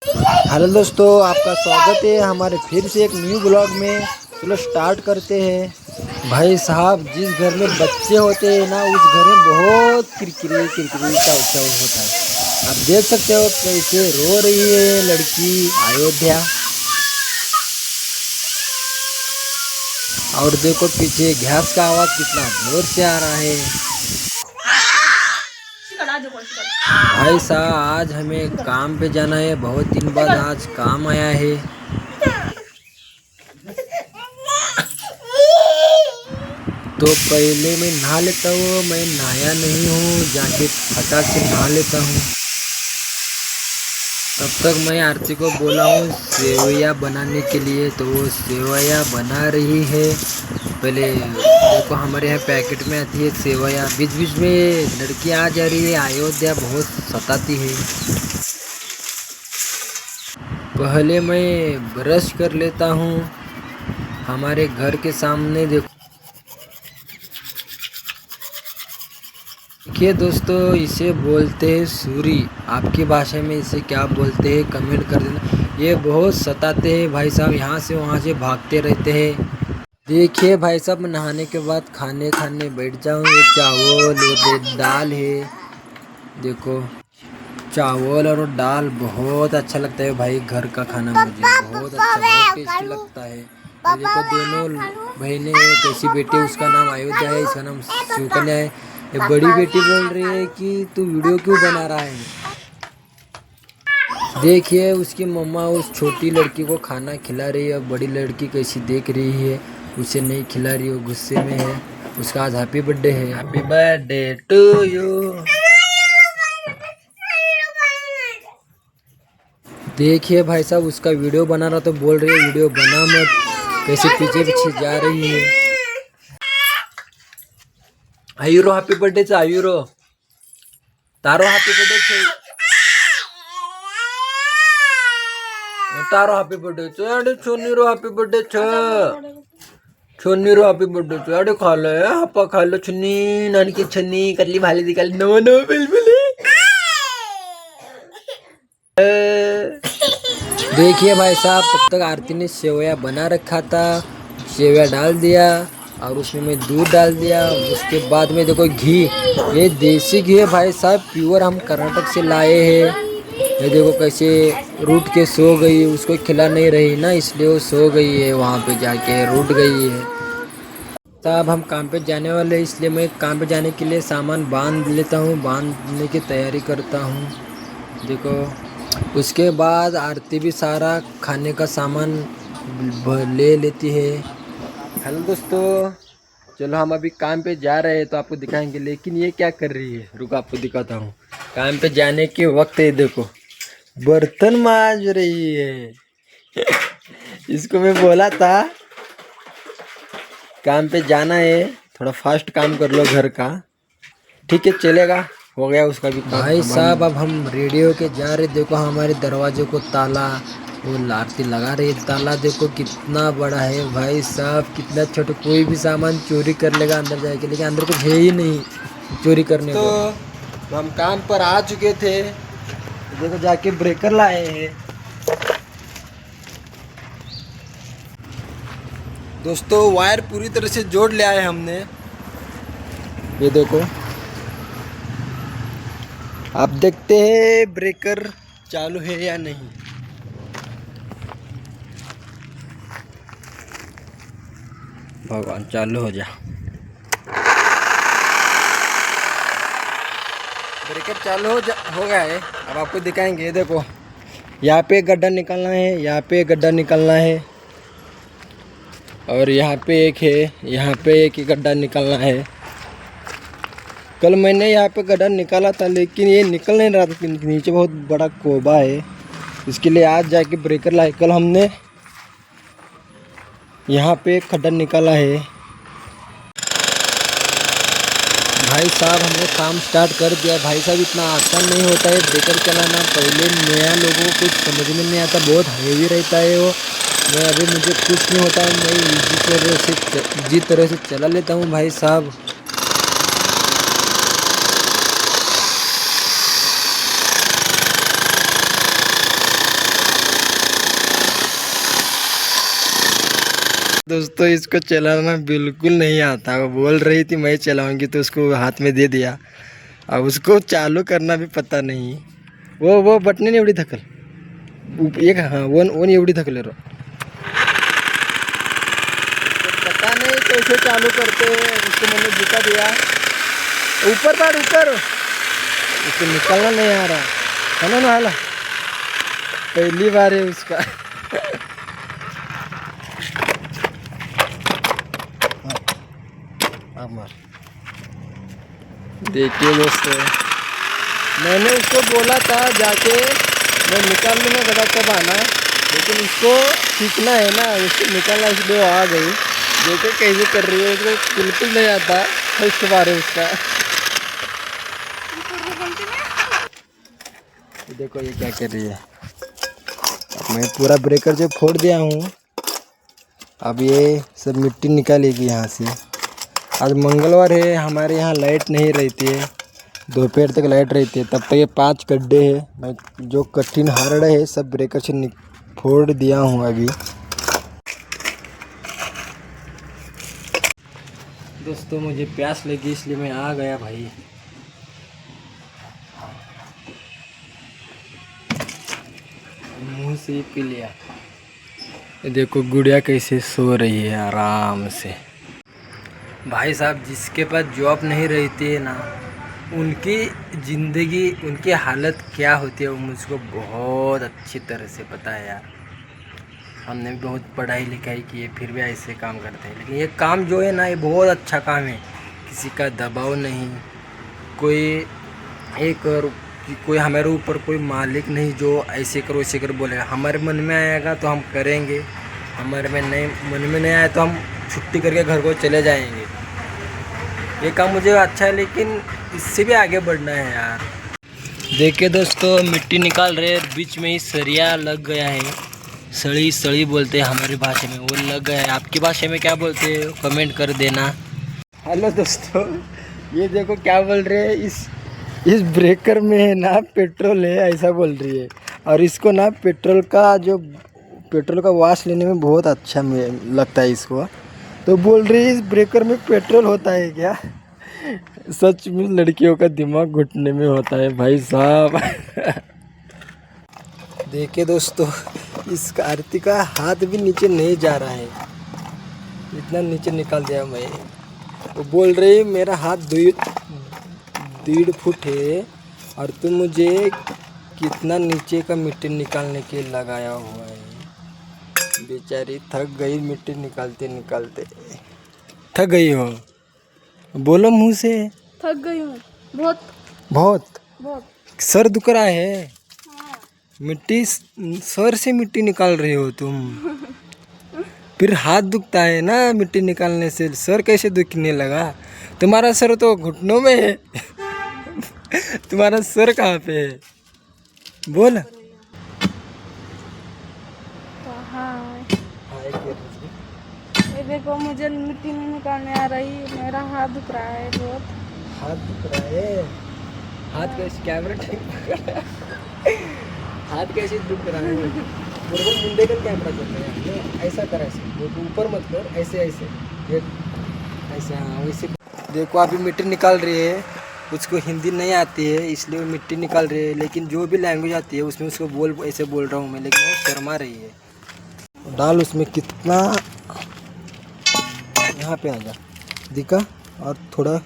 Hello दोस्तों, आपका स्वागत है हमारे फिर से एक न्यू ब्लॉग में। चलो स्टार्ट करते हैं। भाई साहब, जिस घर में बच्चे होते हैं ना, उस घर में बहुत किरकिरी किरकिरी चाव चाव होता है। आप देख सकते हो कैसे रो रही है लड़की अयोध्या। और देखो पीछे गैस का आवाज कितना जोर से आ रहा है। भाई साहब, आज हमें काम पे जाना है। बहुत दिन बाद आज काम आया है। तो पहले मैं नहा लेता हूँ। मैं नहाया नहीं हूँ, जाके फटाक से नहा लेता हूँ। तब तक मैं आरती को बोला हूँ सेवैया बनाने के लिए, तो वो सेवैया बना रही है। पहले देखो, हमारे यहाँ पैकेट में आती है सेवैया। बीच बीच में लड़की आ जा रही है, अयोध्या बहुत सताती है। पहले मैं ब्रश कर लेता हूँ। हमारे घर के सामने देखो, देखिए दोस्तों, इसे बोलते हैं सूरी। आपकी भाषा में इसे क्या बोलते हैं कमेंट कर देना। ये बहुत सताते हैं भाई साहब, यहाँ से वहाँ से भागते रहते हैं। देखिए भाई साहब, मैं नहाने के बाद खाने खाने बैठ जाऊँ। ये चावल और दाल है। देखो, चावल और दाल बहुत अच्छा लगता है भाई। घर का खाना मुझे बहुत अच्छा, बहुत टेस्टी लगता है। ये देखो, दोनों बहनें हैं। कैसी बेटी, उसका नाम अयोध्या है, इसका नाम शिवकन्या है। ये बड़ी बेटी बोल रही है कि तू वीडियो क्यों बना रहा है। देखिए, उसकी मम्मा उस छोटी लड़की को खाना खिला रही है। बड़ी लड़की कैसी देख रही है, उसे नहीं खिला रही, वो गुस्से में है। उसका आज हैप्पी बर्थडे है। Happy birthday to you. देखिए भाई साहब, उसका वीडियो बना रहा तो बोल रही है वीडियो बना मत। कैसे पीछे पीछे जा रही है। आयुरो हैप्पी बर्थडे चा आयुरो, तारो हैप्पी बर्थडे छे, तारो हैप्पी बर्थडे छे। अरे छोनीरो हैप्पी बर्थडे छे, छोनीरो हैप्पी बर्थडे छे। अरे खा ले, हप्पा खा लो। छुन्नी नानी की छन्नी कतली भाली दिखाली। नो नो बिल्कुल। देखिए भाई साहब, तब तक आरती ने सेवया बना रखा था। सेवया डाल दिया और उसमें मैं दूध डाल दिया। उसके बाद में देखो घी, ये देसी घी है भाई साहब, प्योर हम कर्नाटक से लाए हैं। ये देखो कैसे रूठ के सो गई, उसको खिला नहीं रही ना, इसलिए वो सो गई है, वहाँ पे जाके रूठ गई है। साहब, हम काम पे जाने वाले हैं, इसलिए मैं काम पे जाने के लिए सामान बांध लेता हूँ, बांधने की तैयारी करता हूँ। देखो, उसके बाद आरती भी सारा खाने का सामान ले लेती है। हेलो दोस्तों, चलो हम अभी काम पे जा रहे हैं तो आपको दिखाएंगे। लेकिन ये क्या कर रही है, रुको आपको दिखाता हूँ। काम पे जाने के वक्त है, देखो बर्तन मांज रही है। इसको मैं बोला था काम पे जाना है, थोड़ा फास्ट काम कर लो घर का। ठीक है, चलेगा, हो गया उसका भी काम। भाई साहब, अब हम रेडी होके जा रहे। देखो हमारे दरवाजे को ताला, वो आरती लगा रही है। ताला देखो कितना बड़ा है भाई साहब, कितना छोटा। कोई भी सामान चोरी कर लेगा अंदर जाके, लेकिन अंदर कुछ है ही नहीं चोरी करने को। तो हम काम पर आ चुके थे, देखो जाके ब्रेकर लाए हैं। दोस्तों, वायर पूरी तरह से जोड़ लिया है हमने। ये देखो, आप देखते हैं ब्रेकर चालू है या नहीं। भगवान, चालू हो जा। ब्रेकर चालू हो गया है। अब आपको दिखाएंगे। देखो, यहाँ पे गड्ढा निकालना है, यहाँ पे गड्ढा निकालना है, और यहाँ पे एक है, यहाँ पे एक ही गड्ढा निकालना है। कल मैंने यहाँ पे गड्ढा निकाला था, लेकिन ये निकल नहीं रहा था, नीचे बहुत बड़ा कोबा है। इसके लिए आज जाके ब्रेकर लाए। कल हमने यहाँ पे एक खड्डा निकाला है। भाई साहब, हमने काम स्टार्ट कर दिया। भाई साहब, इतना आसान नहीं होता है ब्रेकर चलाना। पहले नया लोगों को कुछ समझ में नहीं आता, बहुत हैवी रहता है वो। मैं अभी मुझे कुछ नहीं होता, मैं इजी तरह से चला लेता हूँ भाई साहब। दोस्तों इसको चलाना बिल्कुल नहीं आता, वो बोल रही थी मैं चलाऊंगी तो उसको हाथ में दे दिया। अब उसको चालू करना भी पता नहीं। वो बटने नहीं एवढी धकल एक, हाँ वो नहीं एवढी धकले रो। पता नहीं कैसे चालू करते हैं, उसको मैंने दिखा दिया। ऊपर बार ऊपर, उसको निकलना नहीं आ रहा है ना हाला, पहली बार है उसका। देखिए दोस्तों, मैंने उसको बोला था जाके मैं निकाल लूँगा गधा कब आना, लेकिन उसको सीखना है ना, उसको निकालना, इसलिए वो आ गई। देखो कैसे कर रही है, उसको बिल्कुल नहीं आता फर्स्ट बार है उसका। देखो ये क्या कर रही है। अब मैं पूरा ब्रेकर जो फोड़ दिया हूँ, अब ये सब मिट्टी निकालेगी यहाँ से। आज मंगलवार है, हमारे यहाँ लाइट नहीं रहती है, दोपहर तक लाइट रहती है। तब तक ये 5 गड्ढे हैं, मैं जो कठिन हार्ड है सब ब्रेकर से फोड़ दिया हूँ अभी। दोस्तों मुझे प्यास लगी इसलिए मैं आ गया भाई। मुंह से ही पी लिया। देखो गुड़िया कैसे सो रही है आराम से। भाई साहब जिसके पास जॉब नहीं रहती है ना, उनकी ज़िंदगी, उनकी हालत क्या होती है वो मुझको बहुत अच्छी तरह से पता है यार। हमने भी बहुत पढ़ाई लिखाई की है, फिर भी ऐसे काम करते हैं। लेकिन ये काम जो है ना, ये बहुत अच्छा काम है। किसी का दबाव नहीं, कोई एक कोई हमारे ऊपर कोई मालिक नहीं जो ऐसे करो वैसे करो बोलेगा। हमारे मन में आएगा तो हम करेंगे, हमारे में नहीं, मन में नहीं आया तो हम छुट्टी करके घर को चले जाएंगे। ये काम मुझे अच्छा है, लेकिन इससे भी आगे बढ़ना है यार। देखिए दोस्तों मिट्टी निकाल रहे, बीच में ही सरिया लग गया है। सड़ी बोलते हैं हमारी भाषा में, वो लग गया है। आपकी भाषा में क्या बोलते हैं कमेंट कर देना। हेलो दोस्तों, ये देखो क्या बोल रहे हैं, इस ब्रेकर में है ना पेट्रोल है ऐसा बोल रही है। और इसको ना पेट्रोल का वाश लेने में बहुत अच्छा लगता है इसको। तो बोल रही है इस ब्रेकर में पेट्रोल होता है क्या? सच में लड़कियों का दिमाग घुटने में होता है भाई साहब। देखिए दोस्तों, इस आरती का हाथ भी नीचे नहीं जा रहा है, इतना नीचे निकाल दिया मैं। वो बोल रही मेरा हाथ 1.5 फुट है और तुम मुझे कितना नीचे का मिट्टी निकालने के लगाया हुआ है। बेचारी थक गई, मिट्टी निकालते निकालते थक गई हो। बोलो मुंह से। थक गई हूँ बहुत बहुत। बहुत। सर दुख रहा है। हाँ। मिट्टी, सर से मिट्टी निकाल रही हो तुम। फिर हाथ दुखता है ना मिट्टी निकालने से, सर कैसे दुखने लगा? तुम्हारा सर तो घुटनों में है। तुम्हारा सर कहाँ पे है बोल। ये देखो मुझे मिट्टी नहीं निकालने आ रही, मेरा हाथ दुख रहा है बहुत। हाथ दुख रहा है? हाथ कैसे, कैमरा ठीक पकड़ा। हाथ कैसे दुख रहा है? बराबर मुंडे का कैमरा करना है, ऐसा कर, ऐसे ऊपर मत कर, ऐसे ऐसे ऐसे, हाँ वैसे। देखो अभी मिट्टी निकाल रही है, उसको हिंदी नहीं आती है इसलिए वो मिट्टी निकाल रही है। लेकिन जो भी लैंग्वेज आती है उसमें उसको ऐसे बोल रहा हूँ मैं, लेकिन वो शर्मा रही है। डाल उसमें कितना, यहाँ पे आ जा दिखा, और थोड़ा,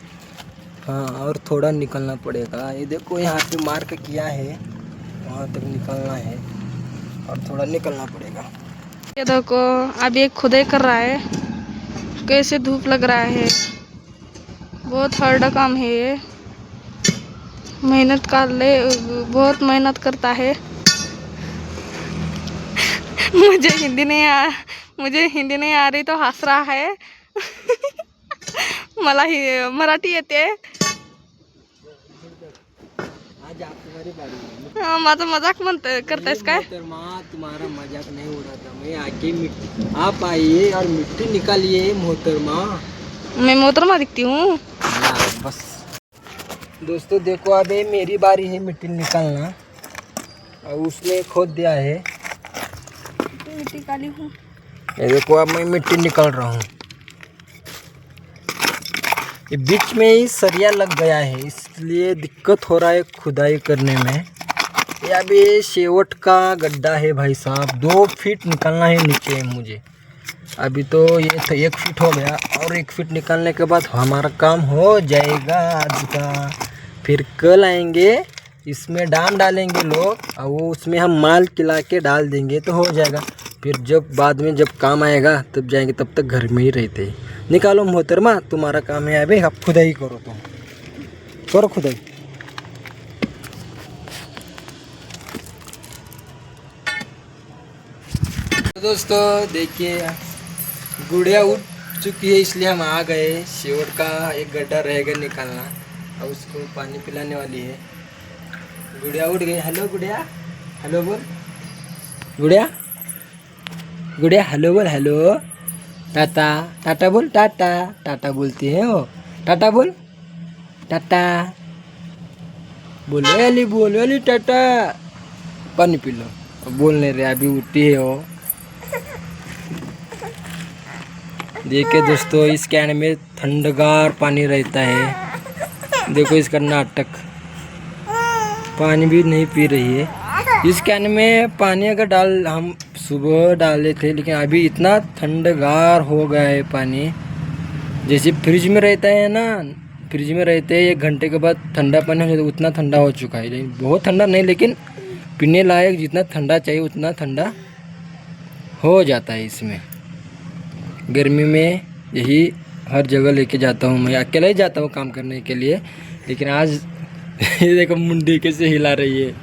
हाँ और थोड़ा निकलना पड़ेगा। ये देखो यहाँ पे मार्क किया है, वहाँ तक निकलना है और थोड़ा निकलना पड़ेगा। ये देखो अभी एक खुदाई कर रहा है, कैसे धूप लग रहा है, बहुत हार्ड काम है ये। मेहनत कर ले, बहुत मेहनत करता है। मुझे हिंदी नहीं आ रही तो हंस रहा है। मला मराठी येते। आज तुम्हारी बारी है। माझा मजाक करतायस काय? मोहतरमा तुम्हारा मजाक नहीं उड़ाता मैं, आके मिट्टी आप आइए और मिट्टी निकालिए मोहतरमा। मैं मोहतरमा दिखती हूँ? बस दोस्तों देखो अब ये मेरी बारी है मिट्टी निकालना, और उसने खोद दिया है। मिट्टी काली हूँ। ये देखो अब मैं मिट्टी निकाल रहा हूँ। ये बीच में ही सरिया लग गया है, इसलिए दिक्कत हो रहा है खुदाई करने में। ये अभी शेवट का गड्ढा है भाई साहब, 2 फीट निकालना है नीचे मुझे। अभी तो ये 1 फीट हो गया, और 1 फीट निकालने के बाद हमारा काम हो जाएगा आज का। फिर कल आएंगे, इसमें डाम डालेंगे लोग, और वो उसमें हम माल खिला के डाल देंगे तो हो जाएगा। फिर जब बाद में जब काम आएगा तब जाएंगे, तब तक घर में ही रहते हैं। निकालो मोहतरमा, तुम्हारा काम है अभी, अब खुदाई करो, तुम करो खुदाई। तो दोस्तों देखिए, गुड़िया उठ चुकी है, इसलिए हम आ गए। शेवट का एक गड्ढा रहेगा निकालना, और उसको पानी पिलाने वाली है। गुड़िया उठ गई। हेलो गुड़िया, हेलो बोल गुड़िया, गुड़िया हेलो बोल, हेलो। टाटा, टाटा बोल, टाटा, टाटा बोलती है वो, टाटा बोल, टाटा बोलो अली, बोलो अली टाटा। पानी पी लो, बोल नहीं रहे, अभी उठी है वो। देखिए दोस्तों, इस कैन में ठंडगार पानी रहता है। देखो इसका नाटक, पानी भी नहीं पी रही है। इस कैन में पानी अगर हम सुबह डाले थे, लेकिन अभी इतना ठंडगार हो गया है पानी, जैसे फ्रिज में रहता है ना। फ्रिज में रहते हैं 1 घंटे के बाद ठंडा पानी हो जाता है, उतना ठंडा हो चुका है। लेकिन बहुत ठंडा नहीं, लेकिन पीने लायक जितना ठंडा चाहिए उतना ठंडा हो जाता है इसमें। गर्मी में यही हर जगह लेके जाता हूँ, मैं अकेला ही जाता हूँ काम करने के लिए। लेकिन आज ये देखो मुंडी कैसे हिला रही है।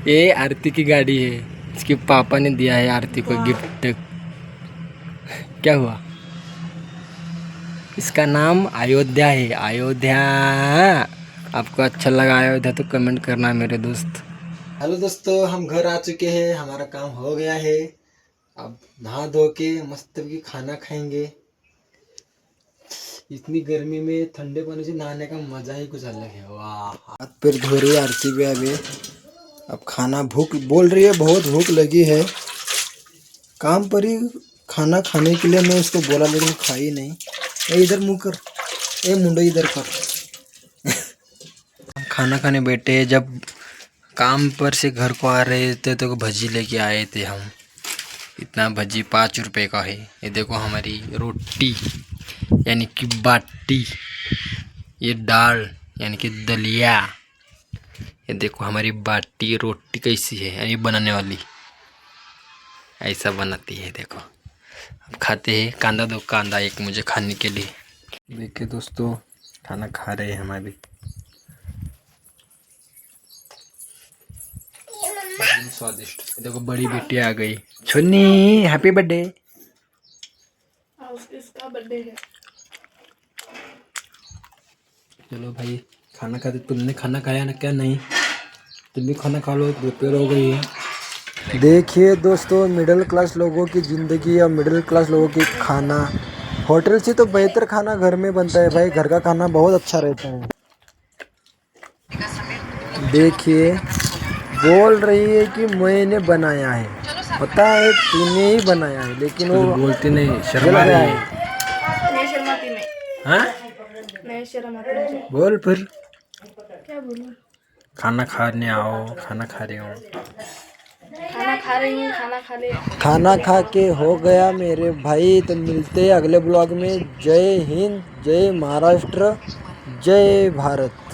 ये आरती की गाड़ी है, इसके पापा ने दिया है आरती को गिफ्ट। क्या हुआ? इसका नाम अयोध्या है, अयोध्या। आपको अच्छा लगा अयोध्या तो कमेंट करना मेरे दोस्त। हेलो दोस्तों, हम घर आ चुके हैं, हमारा काम हो गया है। अब नहा धो के मस्त की खाना खाएंगे। इतनी गर्मी में ठंडे पानी से नहाने का मजा ही कुछ अलग है। वाह, हाथ पैर धो रही है आरती भी अभी। अब खाना, भूख बोल रही है, बहुत भूख लगी है। काम पर ही खाना खाने के लिए मैं उसको बोला, लेकिन खाई नहीं। ए इधर मुँह कर, ए मुंडो इधर कर। खाना खाने बैठे, जब काम पर से घर को आ रहे थे तो भजी लेके आए थे हम। इतना भजी 5 रुपए का है। ये देखो हमारी रोटी यानी कि बाटी, ये दाल यानी कि दलिया। ये देखो हमारी बाटी रोटी कैसी है, यानी बनाने वाली ऐसा बनाती है। देखो अब खाते हैं। कांदा दो, कांदा एक मुझे खाने के लिए। देखिए दोस्तों, खाना खा रहे हैं हम अभी। स्वादिष्ट। देखो बड़ी बेटी आ गई, छुन्नी हैप्पी बर्थडे। इसका बर्थडे है। चलो भाई खाना खाते। तुमने खाना खाया ना क्या? नहीं, तुम भी खाना खा लो, दोपहर हो गई है। देखिए दोस्तों, मिडिल क्लास लोगों की ज़िंदगी या मिडिल क्लास लोगों की खाना, होटल से तो बेहतर खाना घर में बनता है भाई। घर का खाना बहुत अच्छा रहता है। देखिए बोल रही है कि मैंने बनाया है, पता है तूने ही बनाया है, लेकिन वो बोलती नहीं, शर्मा रही है। नहीं शर्माती नहीं। हाँ, नहीं शर्माती नहीं। बोल फिर। क्या बोलूं? खाना खाने आओ, खाना खा रही हूँ। खाना खा रही हूँ, खाना खा ले। खाना खा के हो गया मेरे भाई। तो मिलते हैं अगले ब्लॉग में। जय हिंद, जय महाराष्ट्र, जय भारत।